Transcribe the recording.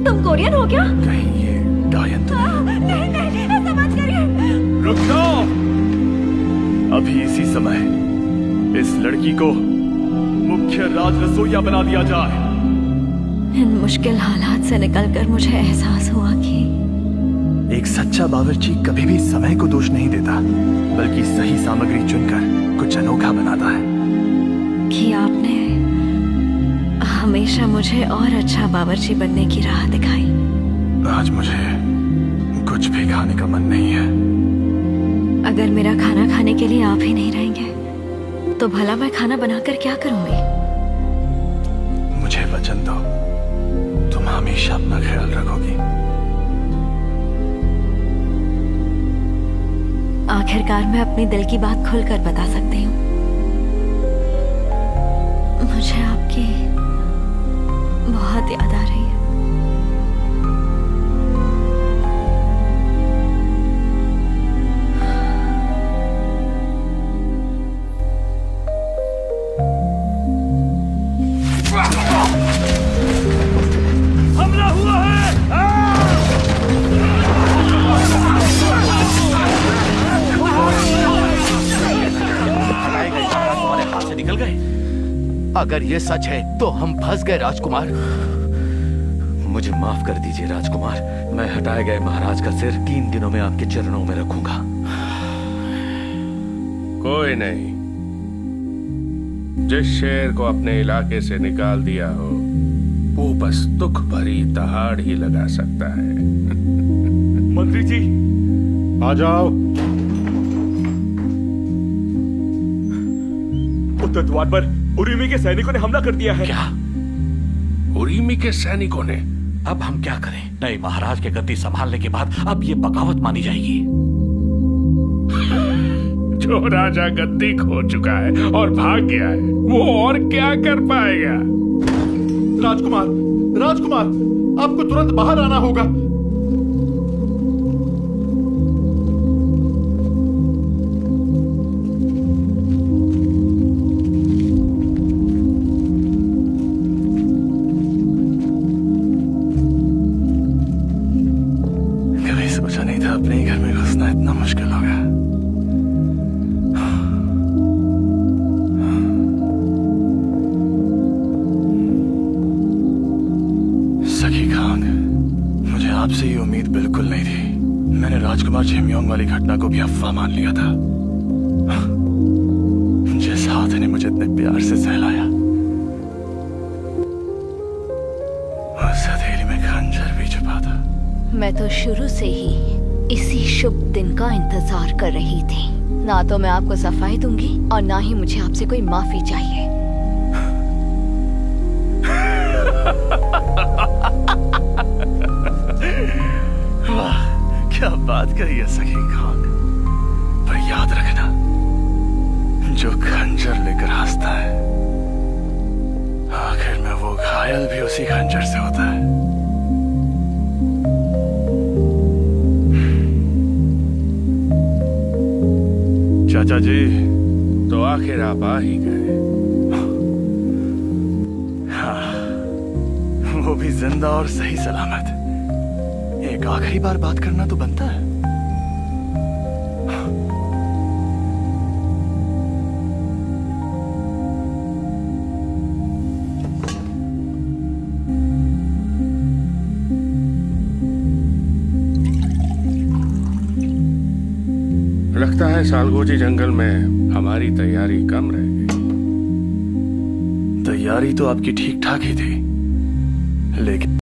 तुम कोरियन हो क्या? कहीं ये डायन तो नहीं नहीं, ऐसा मत करिए। रुक जाओ। अभी इसी समय इस लड़की को मुख्य राज रसोइया बना दिया जाए। इन मुश्किल हालात से निकलकर मुझे एहसास हुआ कि एक सच्चा बावर्ची कभी भी समय को दोष नहीं देता, बल्कि सही सामग्री चुनकर कुछ अनोखा बनाता है। कि आपने हमेशा मुझे और अच्छा बावर्ची बनने की राह दिखाई। आज मुझे कुछ भी खाने का मन नहीं है। अगर मेरा खाना खाने के लिए आप ही नहीं रहेंगे तो भला मैं खाना बनाकर क्या करूंगी? मुझे वचन दो, तुम हमेशा अपना ख्याल रखोगी। आखिरकार मैं अपनी दिल की बात खुलकर बता सकती हूँ। मुझे आपकी बहुत याद आ रही है। हमला हुआ है। तुम्हारे हाथ से निकल गए। अगर ये सच है तो हम फंस गए राजकुमार। मुझे माफ कर दीजिए राजकुमार, मैं हटाए गए महाराज का सिर 3 दिनों में आपके चरणों में रखूंगा। कोई नहीं, जिस शेर को अपने इलाके से निकाल दिया हो वो बस दुख भरी दहाड़ ही लगा सकता है। मंत्री जी आ जाओ। उत्तर द्वार पर उरीमी के सैनिकों ने हमला कर दिया है। क्या? उरीमी के सैनिकों ने? अब हम क्या करें? नहीं, महाराज के गद्दी संभालने के बाद अब ये बगावत मानी जाएगी। जो राजा गद्दी खो चुका है और भाग गया है वो और क्या कर पाएगा? राजकुमार, राजकुमार, आपको तुरंत बाहर आना होगा। कभी सोचा नहीं था अपने ही घर में घुसना इतना मुश्किल होगा। सखी खांग, मुझे आपसे ये उम्मीद बिल्कुल नहीं थी। मैंने राजकुमार झेमियोंग वाली घटना को भी अफवाह मान लिया था। जिस हाथ ने मुझे इतने प्यार से सहलाया, उस हथेली में खंजर भी छुपा था। मैं तो शुरू से ही इसी शुभ दिन का इंतजार कर रही थी। ना तो मैं आपको सफाई दूंगी और ना ही मुझे आपसे कोई माफी चाहिए। वाह, क्या बात कही है सखी खान। पर याद रखना, जो खंजर लेकर हंसता है आखिर में वो घायल भी उसी खंजर से होता है। चाचा जी, तो आखिर आप आ ही गए। हाँ, वो भी जिंदा और सही सलामत। एक आखिरी बार बात करना तो बनता है। लगता है सालगोजी जंगल में हमारी तैयारी कम रह गई। तैयारी तो आपकी ठीक ठाक ही थी, लेकिन